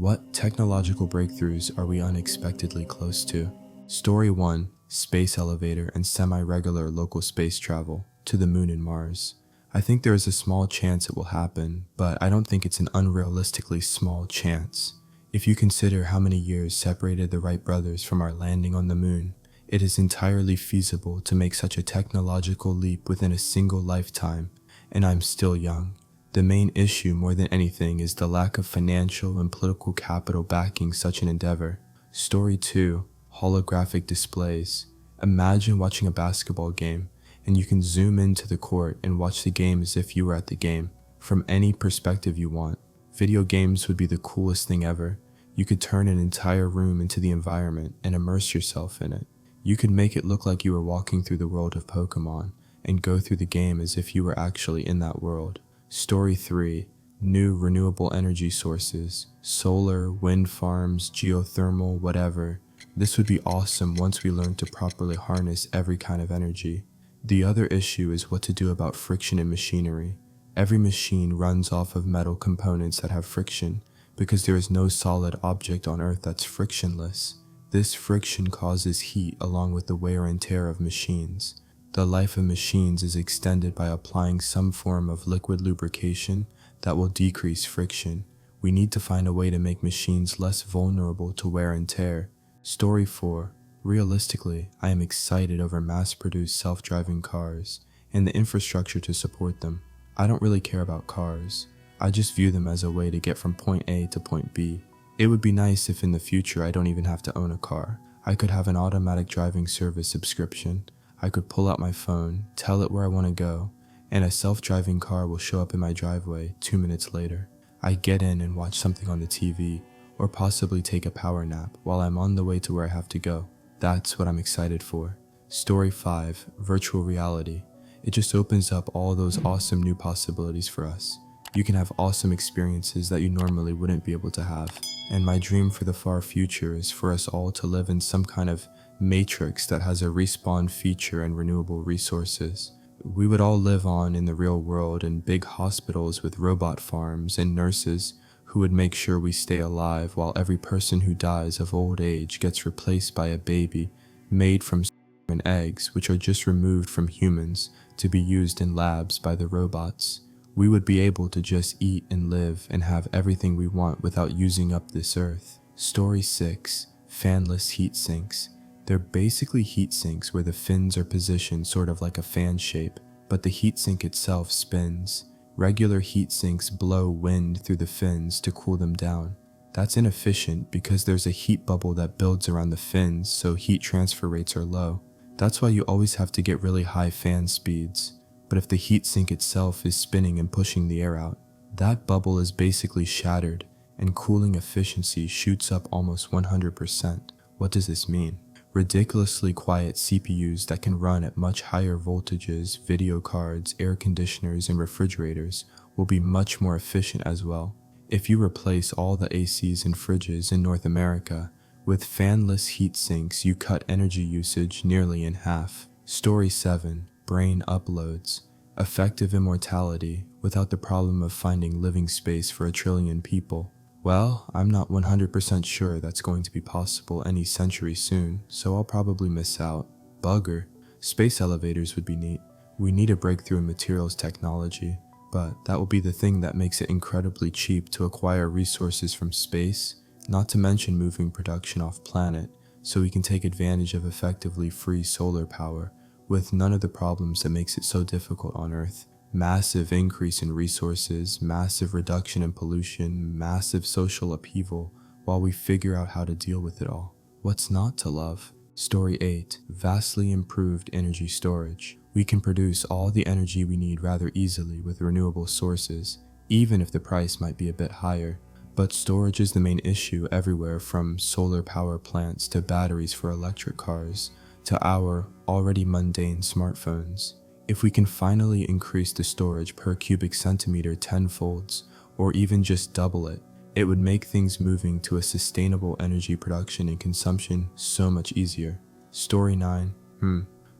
What technological breakthroughs are we unexpectedly close to? Story 1. Space elevator and semi-regular local space travel to the moon and Mars. I think there is a small chance it will happen, but I don't think it's an unrealistically small chance. If you consider how many years separated the Wright brothers from our landing on the moon, it is entirely feasible to make such a technological leap within a single lifetime, and I'm still young. The main issue more than anything is the lack of financial and political capital backing such an endeavor. Story 2. Holographic displays. Imagine watching a basketball game, and you can zoom into the court and watch the game as if you were at the game, from any perspective you want. Video games would be the coolest thing ever. You could turn an entire room into the environment and immerse yourself in it. You could make it look like you were walking through the world of Pokemon, and go through the game as if you were actually in that world. Story 3. New renewable energy sources. Solar, wind farms, geothermal, whatever. This would be awesome once we learn to properly harness every kind of energy. The other issue is what to do about friction in machinery. Every machine runs off of metal components that have friction, because there is no solid object on Earth that's frictionless. This friction causes heat along with the wear and tear of machines. The life of machines is extended by applying some form of liquid lubrication that will decrease friction. We need to find a way to make machines less vulnerable to wear and tear. Story 4. Realistically, I am excited over mass-produced self-driving cars and the infrastructure to support them. I don't really care about cars. I just view them as a way to get from point A to point B. It would be nice if in the future I don't even have to own a car. I could have an automatic driving service subscription. I could pull out my phone, tell it where I want to go, and a self-driving car will show up in my driveway 2 minutes later. I get in and watch something on the TV, or possibly take a power nap while I'm on the way to where I have to go. That's what I'm excited for. Story 5. Virtual reality. It just opens up all those awesome new possibilities for us. You can have awesome experiences that you normally wouldn't be able to have. And my dream for the far future is for us all to live in some kind of matrix that has a respawn feature and renewable resources. We would all live on in the real world in big hospitals with robot farms and nurses who would make sure we stay alive, while every person who dies of old age gets replaced by a baby made from sperm and eggs, which are just removed from humans to be used in labs by the robots. We would be able to just eat and live and have everything we want without using up this earth. Story 6. Fanless heat sinks. They're basically heat sinks where the fins are positioned sort of like a fan shape, but the heat sink itself spins. Regular heat sinks blow wind through the fins to cool them down. That's inefficient because there's a heat bubble that builds around the fins, so heat transfer rates are low. That's why you always have to get really high fan speeds. But if the heat sink itself is spinning and pushing the air out, that bubble is basically shattered, and cooling efficiency shoots up almost 100%. What does this mean? Ridiculously quiet CPUs that can run at much higher voltages, video cards, air conditioners, and refrigerators will be much more efficient as well. If you replace all the ACs and fridges in North America with fanless heat sinks, you cut energy usage nearly in half. Story 7. Brain uploads. Effective immortality without the problem of finding living space for 1 trillion people. Well, I'm not 100% sure that's going to be possible any century soon, so I'll probably miss out. Bugger. Space elevators would be neat. We need a breakthrough in materials technology, but that will be the thing that makes it incredibly cheap to acquire resources from space, not to mention moving production off planet, so we can take advantage of effectively free solar power, with none of the problems that makes it so difficult on Earth. Massive increase in resources, massive reduction in pollution, massive social upheaval, while we figure out how to deal with it all. What's not to love? Story 8. Vastly improved energy storage. We can produce all the energy we need rather easily with renewable sources, even if the price might be a bit higher. But storage is the main issue everywhere, from solar power plants to batteries for electric cars, to our already mundane smartphones. If we can finally increase the storage per cubic centimeter tenfolds, or even just double it, it would make things moving to a sustainable energy production and consumption so much easier. Story 9.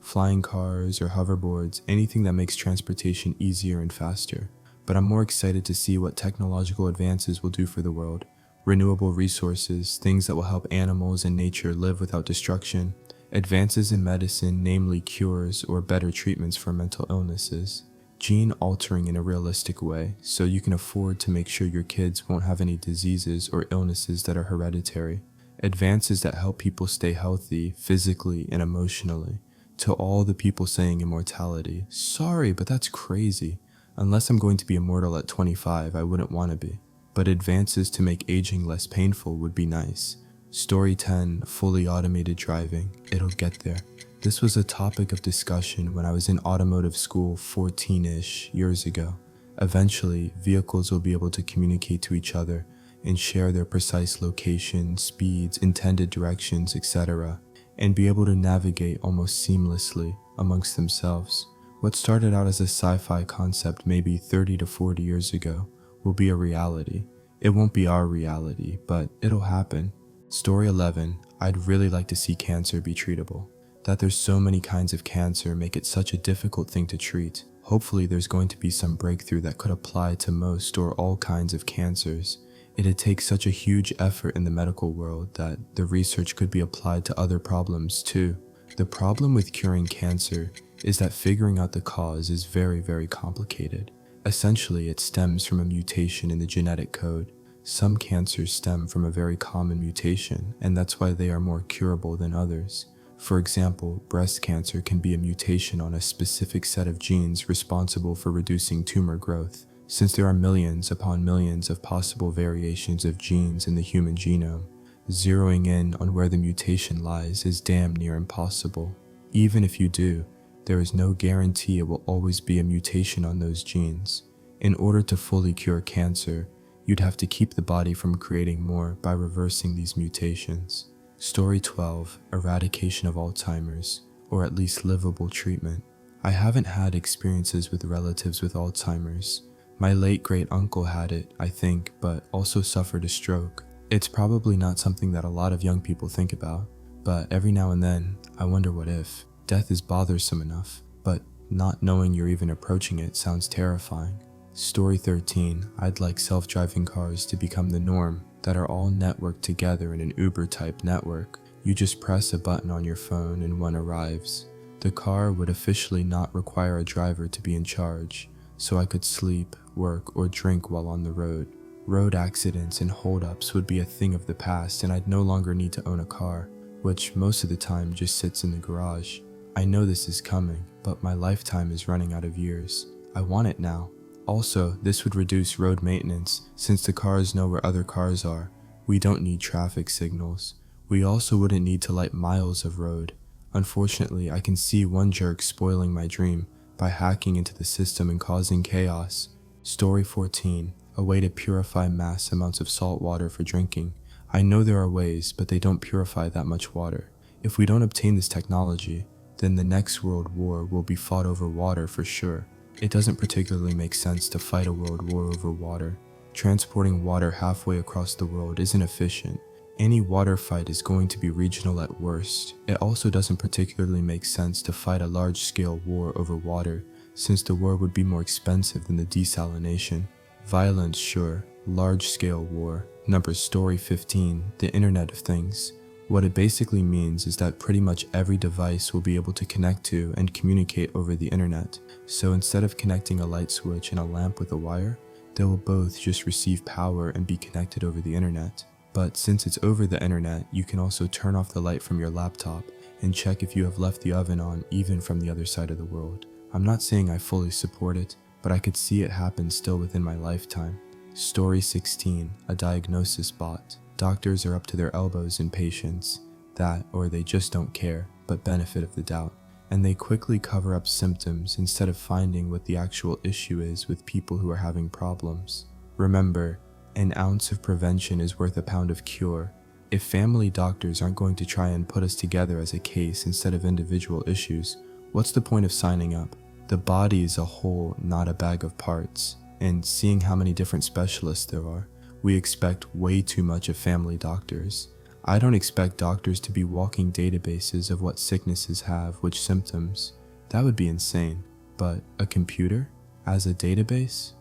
Flying cars or hoverboards, anything that makes transportation easier and faster. But I'm more excited to see what technological advances will do for the world. renewable resources, things that will help animals and nature live without destruction, advances in medicine, namely cures or better treatments for mental illnesses, gene altering in a realistic way so you can afford to make sure your kids won't have any diseases or illnesses that are hereditary, advances that help people stay healthy physically and emotionally. To all the people saying immortality, sorry, but that's crazy. Unless I'm going to be immortal at 25, I wouldn't want to be. But advances to make aging less painful would be nice. Story 10, fully automated driving. It'll get there. This was a topic of discussion when I was in automotive school 14-ish years ago. Eventually, vehicles will be able to communicate to each other and share their precise location, speeds, intended directions, etc., and be able to navigate almost seamlessly amongst themselves. What started out as a sci-fi concept maybe 30 to 40 years ago will be a reality. It won't be our reality, but it'll happen. Story 11, I'd really like to see cancer be treatable. That there's so many kinds of cancer make it such a difficult thing to treat. Hopefully there's going to be some breakthrough that could apply to most or all kinds of cancers. It'd take such a huge effort in the medical world that the research could be applied to other problems too. The problem with curing cancer is that figuring out the cause is very, very complicated. Essentially, it stems from a mutation in the genetic code. Some cancers stem from a very common mutation, and that's why they are more curable than others. For example, breast cancer can be a mutation on a specific set of genes responsible for reducing tumor growth. Since there are millions upon millions of possible variations of genes in the human genome, zeroing in on where the mutation lies is damn near impossible. Even if you do, there is no guarantee it will always be a mutation on those genes. In order to fully cure cancer, you'd have to keep the body from creating more by reversing these mutations. Story 12, eradication of Alzheimer's, or at least livable treatment. I haven't had experiences with relatives with Alzheimer's. My late great-uncle had it, I think, but also suffered a stroke. It's probably not something that a lot of young people think about, but every now and then, I wonder what if. Death is bothersome enough, but not knowing you're even approaching it sounds terrifying. Story 13, I'd like self-driving cars to become the norm, that are all networked together in an Uber-type network. You just press a button on your phone and one arrives. The car would officially not require a driver to be in charge, so I could sleep, work, or drink while on the road. Road accidents and holdups would be a thing of the past, and I'd no longer need to own a car, which most of the time just sits in the garage. I know this is coming, but my lifetime is running out of years. I want it now. Also, this would reduce road maintenance, since the cars know where other cars are. We don't need traffic signals. We also wouldn't need to light miles of road. Unfortunately, I can see one jerk spoiling my dream by hacking into the system and causing chaos. Story 14, a way to purify mass amounts of salt water for drinking. I know there are ways, but they don't purify that much water. If we don't obtain this technology, then the next world war will be fought over water for sure. It doesn't particularly make sense to fight a world war over water. Transporting water halfway across the world isn't efficient. Any water fight is going to be regional at worst. It also doesn't particularly make sense to fight a large-scale war over water, since the war would be more expensive than the desalination. Violence, sure. Large-scale war. Story 15, the Internet of Things. What it basically means is that pretty much every device will be able to connect to and communicate over the internet. So instead of connecting a light switch and a lamp with a wire, they will both just receive power and be connected over the internet. But since it's over the internet, you can also turn off the light from your laptop and check if you have left the oven on even from the other side of the world. I'm not saying I fully support it, but I could see it happen still within my lifetime. Story 16, a diagnosis bot. Doctors are up to their elbows in patients, that or they just don't care, but benefit of the doubt, and they quickly cover up symptoms instead of finding what the actual issue is with people who are having problems. Remember, an ounce of prevention is worth a pound of cure. If family doctors aren't going to try and put us together as a case instead of individual issues, what's the point of signing up? The body is a whole, not a bag of parts, and seeing how many different specialists there are, we expect way too much of family doctors. I don't expect doctors to be walking databases of what sicknesses have which symptoms. That would be insane. But a computer? As a database?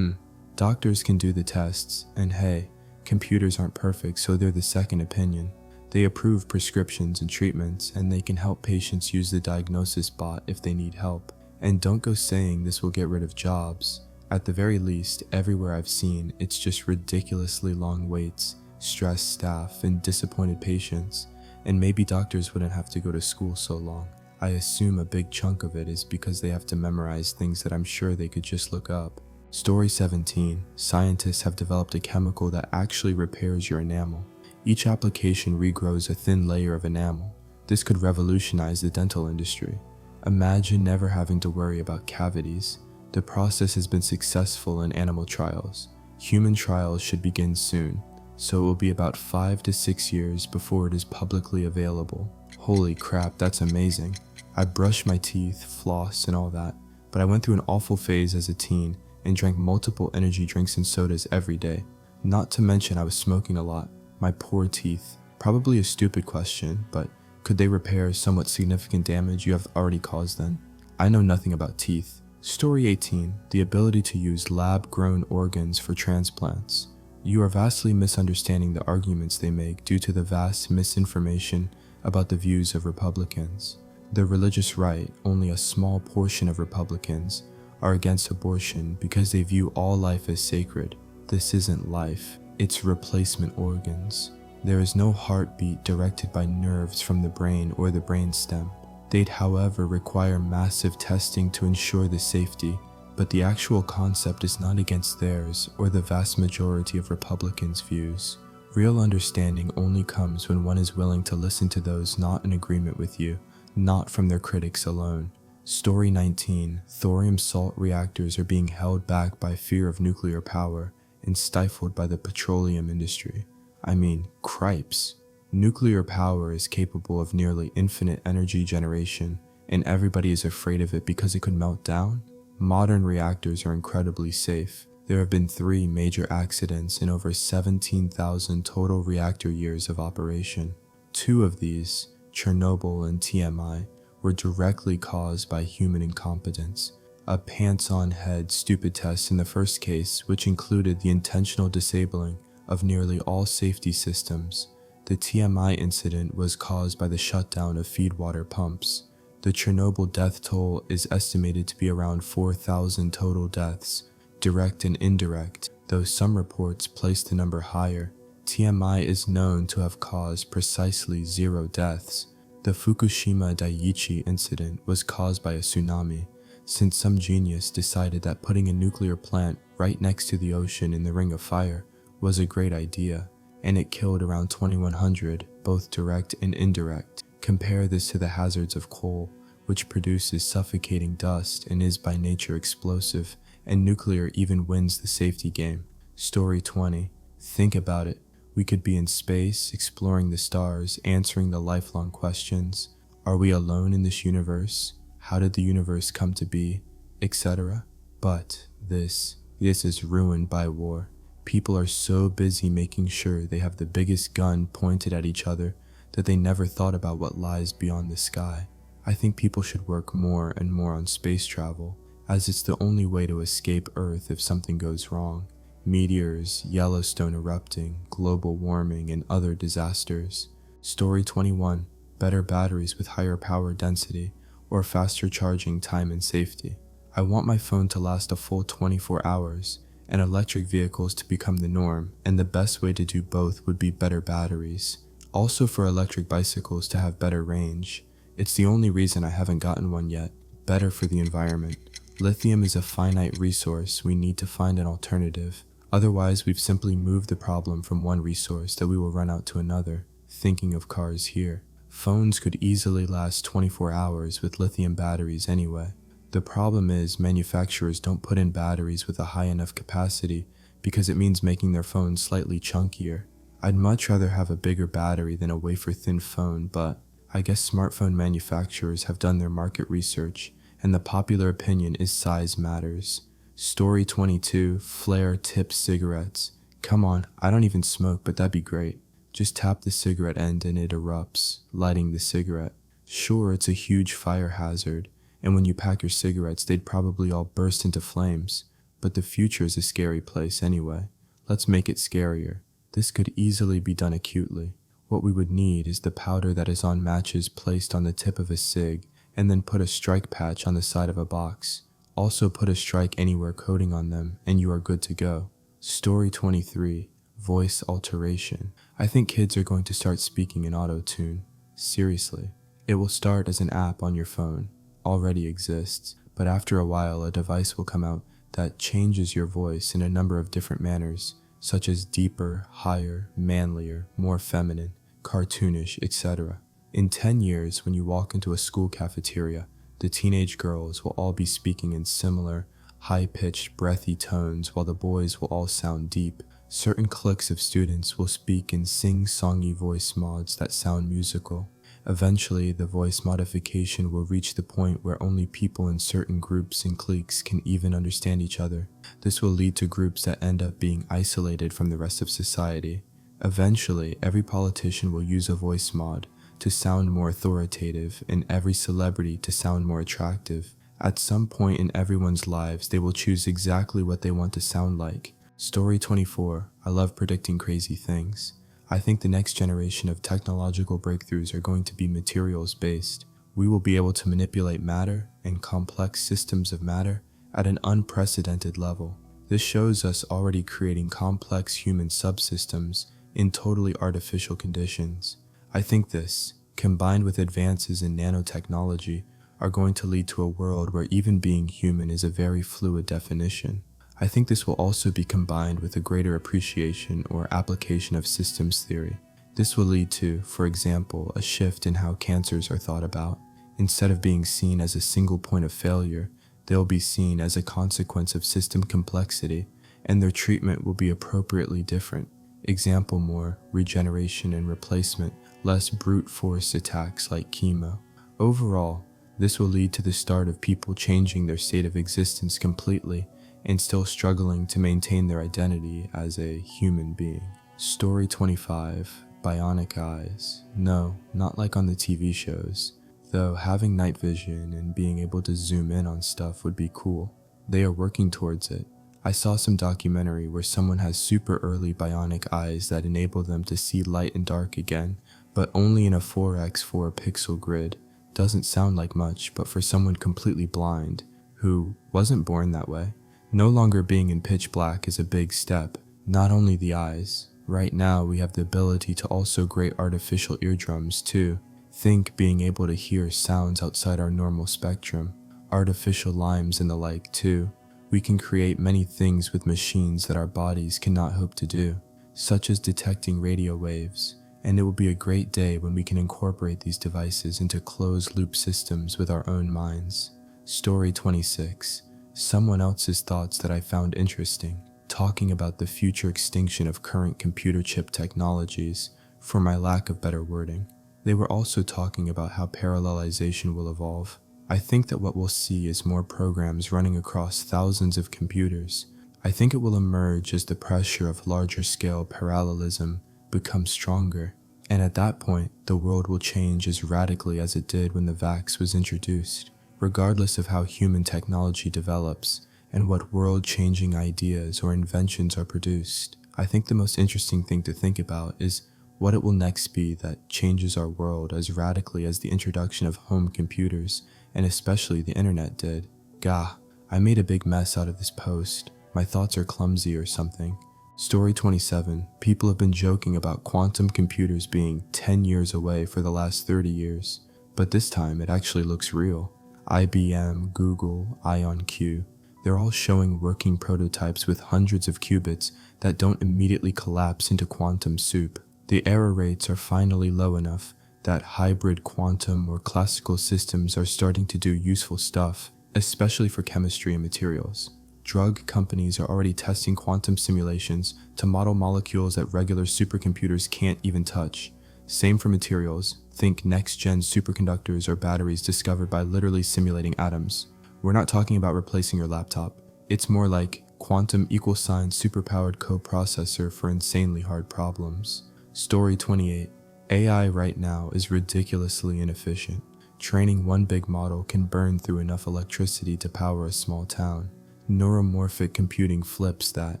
Doctors can do the tests, and hey, Computers aren't perfect, so they're the second opinion. They approve prescriptions and treatments, and they can help patients use the diagnosis bot if they need help. And don't go saying this will get rid of jobs. At the very least, everywhere I've seen, it's just ridiculously long waits, stressed staff, and disappointed patients. And maybe doctors wouldn't have to go to school so long. I assume a big chunk of it is because they have to memorize things that I'm sure they could just look up. Story 17. Scientists have developed a chemical that actually repairs your enamel. Each application regrows a thin layer of enamel. This could revolutionize the dental industry. Imagine never having to worry about cavities. The process has been successful in animal trials. Human trials should begin soon, so it will be about 5 to 6 years before it is publicly available. Holy crap, that's amazing. I brush my teeth, floss, and all that, but I went through an awful phase as a teen and drank multiple energy drinks and sodas every day. Not to mention I was smoking a lot. My poor teeth. Probably a stupid question, but could they repair somewhat significant damage you have already caused then? I know nothing about teeth. Story 18. The ability to use lab-grown organs for transplants. You are vastly misunderstanding the arguments they make due to the vast misinformation about the views of Republicans. The religious right, only a small portion of Republicans, are against abortion because they view all life as sacred. This isn't life, it's replacement organs. There is no heartbeat directed by nerves from the brain or the brainstem. They'd, however, require massive testing to ensure the safety, but the actual concept is not against theirs or the vast majority of Republicans' views. Real understanding only comes when one is willing to listen to those not in agreement with you, not from their critics alone. Story 19. Thorium salt reactors are being held back by fear of nuclear power and stifled by the petroleum industry. I mean, cripes. Nuclear power is capable of nearly infinite energy generation, and everybody is afraid of it because it could melt down? Modern reactors are incredibly safe. There have been 3 major accidents in over 17,000 total reactor years of operation. 2 of these, Chernobyl and TMI, were directly caused by human incompetence. A pants-on-head stupid test in the first case, which included the intentional disabling of nearly all safety systems. The TMI incident was caused by the shutdown of feedwater pumps. The Chernobyl death toll is estimated to be around 4,000 total deaths, direct and indirect, though some reports place the number higher. TMI is known to have caused precisely 0 deaths. The Fukushima Daiichi incident was caused by a tsunami, since some genius decided that putting a nuclear plant right next to the ocean in the Ring of Fire was a great idea, and it killed around 2,100, both direct and indirect. Compare this to the hazards of coal, which produces suffocating dust and is by nature explosive, and nuclear even wins the safety game. Story 20. Think about it. We could be in space, exploring the stars, answering the lifelong questions. Are we alone in this universe? How did the universe come to be? Etc. But this is ruined by war. People are so busy making sure they have the biggest gun pointed at each other that they never thought about what lies beyond the sky. I think people should work more and more on space travel, as it's the only way to escape Earth if something goes wrong. Meteors, Yellowstone erupting, global warming, and other disasters. Story 21. Better batteries with higher power density or faster charging time and safety. I want my phone to last a full 24 hours and electric vehicles to become the norm, and the best way to do both would be better batteries. Also for electric bicycles to have better range. It's the only reason I haven't gotten one yet. Better for the environment. Lithium is a finite resource. We need to find an alternative. Otherwise, we've simply moved the problem from one resource that we will run out to another. Thinking of cars here. Phones could easily last 24 hours with lithium batteries anyway. The problem is manufacturers don't put in batteries with a high enough capacity because it means making their phones slightly chunkier. I'd much rather have a bigger battery than a wafer-thin phone, but I guess smartphone manufacturers have done their market research, and the popular opinion is size matters. Story 22. Flare tip cigarettes. Come on, I don't even smoke, but that'd be great. Just tap the cigarette end and it erupts, lighting the cigarette. Sure, it's a huge fire hazard, and when you pack your cigarettes, they'd probably all burst into flames. But the future is a scary place anyway. Let's make it scarier. This could easily be done acutely. What we would need is the powder that is on matches placed on the tip of a cig, and then put a strike patch on the side of a box. Also put a strike anywhere coating on them, and you are good to go. Story 23. Voice alteration. I think kids are going to start speaking in auto-tune. Seriously. It will start as an app on your phone. Already exists, but after a while a device will come out that changes your voice in a number of different manners, such as deeper, higher, manlier, more feminine, cartoonish, etc. In 10 years, when you walk into a school cafeteria, the teenage girls will all be speaking in similar, high-pitched, breathy tones, while the boys will all sound deep. Certain cliques of students will speak in sing-songy voice mods that sound musical. Eventually, the voice modification will reach the point where only people in certain groups and cliques can even understand each other. This will lead to groups that end up being isolated from the rest of society. Eventually, every politician will use a voice mod to sound more authoritative, and every celebrity to sound more attractive. At some point in everyone's lives, they will choose exactly what they want to sound like. Story 24. I love predicting crazy things. I think the next generation of technological breakthroughs are going to be materials-based. We will be able to manipulate matter and complex systems of matter at an unprecedented level. This shows us already creating complex human subsystems in totally artificial conditions. I think this, combined with advances in nanotechnology, are going to lead to a world where even being human is a very fluid definition. I think this will also be combined with a greater appreciation or application of systems theory. This will lead to, for example, a shift in how cancers are thought about. Instead of being seen as a single point of failure, they'll be seen as a consequence of system complexity, and their treatment will be appropriately different. Example more, regeneration and replacement, less brute force attacks like chemo. Overall, this will lead to the start of people changing their state of existence completely and still struggling to maintain their identity as a human being. Story 25. Bionic eyes. No, not like on the TV shows. Though having night vision and being able to zoom in on stuff would be cool. They are working towards it. I saw some documentary where someone has super early bionic eyes that enable them to see light and dark again, but only in a 4x4 pixel grid. Doesn't sound like much, but for someone completely blind, who wasn't born that way, no longer being in pitch black is a big step. Not only the eyes. Right now we have the ability to also create artificial eardrums too. Think being able to hear sounds outside our normal spectrum. Artificial limbs and the like too. We can create many things with machines that our bodies cannot hope to do, such as detecting radio waves. And it will be a great day when we can incorporate these devices into closed-loop systems with our own minds. Story 26. Someone else's thoughts that I found interesting, talking about the future extinction of current computer chip technologies, for my lack of better wording. They were also talking about how parallelization will evolve. I think that what we'll see is more programs running across thousands of computers. I think it will emerge as the pressure of larger-scale parallelism becomes stronger, and at that point, the world will change as radically as it did when the vax was introduced. Regardless of how human technology develops and what world-changing ideas or inventions are produced, I think the most interesting thing to think about is what it will next be that changes our world as radically as the introduction of home computers, and especially the internet did. Gah, I made a big mess out of this post. My thoughts are clumsy or something. Story 27. People have been joking about quantum computers being 10 years away for the last 30 years, but this time it actually looks real. IBM, Google, IonQ, they're all showing working prototypes with hundreds of qubits that don't immediately collapse into quantum soup. The error rates are finally low enough that hybrid quantum or classical systems are starting to do useful stuff, especially for chemistry and materials. Drug companies are already testing quantum simulations to model molecules that regular supercomputers can't even touch. Same for materials. Think next-gen superconductors or batteries discovered by literally simulating atoms. We're not talking about replacing your laptop. It's more like quantum equal-sign superpowered coprocessor for insanely hard problems. Story 28. AI right now is ridiculously inefficient. Training one big model can burn through enough electricity to power a small town. Neuromorphic computing flips that.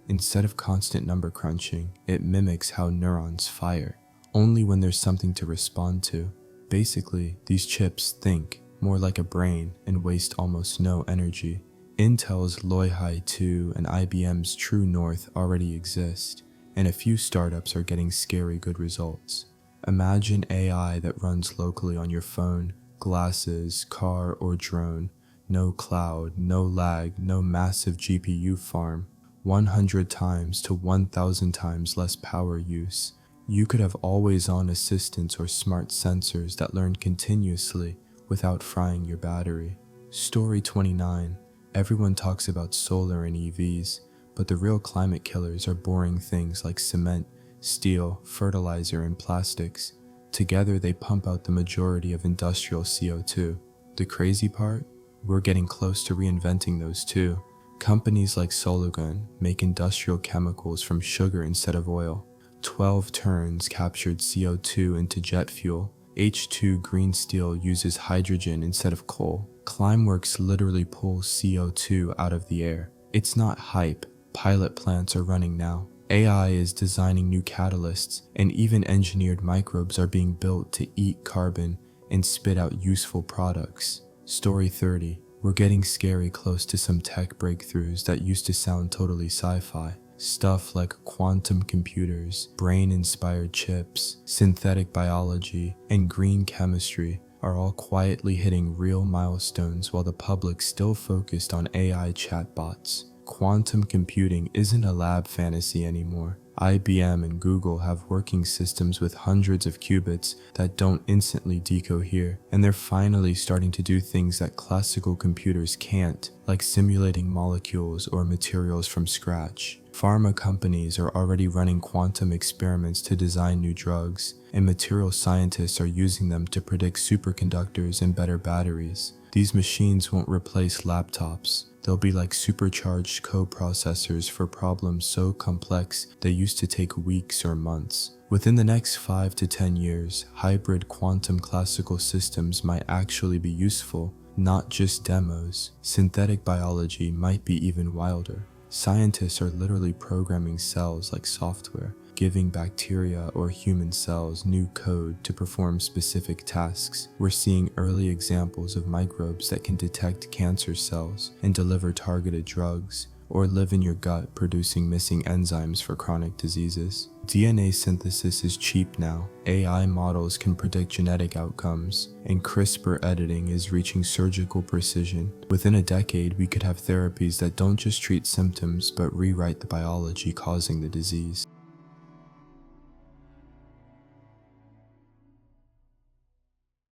Instead of constant number crunching, it mimics how neurons fire, only when there's something to respond to. Basically, these chips think more like a brain and waste almost no energy. Intel's Loihi 2 and IBM's True North already exist, and a few startups are getting scary good results. Imagine AI that runs locally on your phone, glasses, car, or drone. No cloud, no lag, no massive GPU farm. 100 times to 1,000 times less power use. You could have always-on assistants or smart sensors that learn continuously without frying your battery. Story 29. Everyone talks about solar and EVs, but the real climate killers are boring things like cement, steel, fertilizer, and plastics. Together they pump out the majority of industrial CO2. The crazy part? We're getting close to reinventing those too. Companies like Solugun make industrial chemicals from sugar instead of oil. 12 turns captured CO2 into jet fuel. H2 Green Steel uses hydrogen instead of coal. Climeworks literally pulls CO2 out of the air. It's not hype. Pilot plants are running now. AI is designing new catalysts, and even engineered microbes are being built to eat carbon and spit out useful products. Story 30. We're getting scary close to some tech breakthroughs that used to sound totally sci-fi. Stuff like quantum computers, brain-inspired chips, synthetic biology, and green chemistry are all quietly hitting real milestones while the public's still focused on AI chatbots. Quantum computing isn't a lab fantasy anymore. IBM and Google have working systems with hundreds of qubits that don't instantly decohere, and they're finally starting to do things that classical computers can't, like simulating molecules or materials from scratch. Pharma companies are already running quantum experiments to design new drugs, and material scientists are using them to predict superconductors and better batteries. These machines won't replace laptops. They'll be like supercharged co-processors for problems so complex they used to take weeks or months. Within the next 5 to 10 years, hybrid quantum classical systems might actually be useful, not just demos. Synthetic biology might be even wilder. Scientists are literally programming cells like software, giving bacteria or human cells new code to perform specific tasks. We're seeing early examples of microbes that can detect cancer cells and deliver targeted drugs, or live in your gut producing missing enzymes for chronic diseases. DNA synthesis is cheap now, AI models can predict genetic outcomes, and CRISPR editing is reaching surgical precision. Within a decade, we could have therapies that don't just treat symptoms but rewrite the biology causing the disease.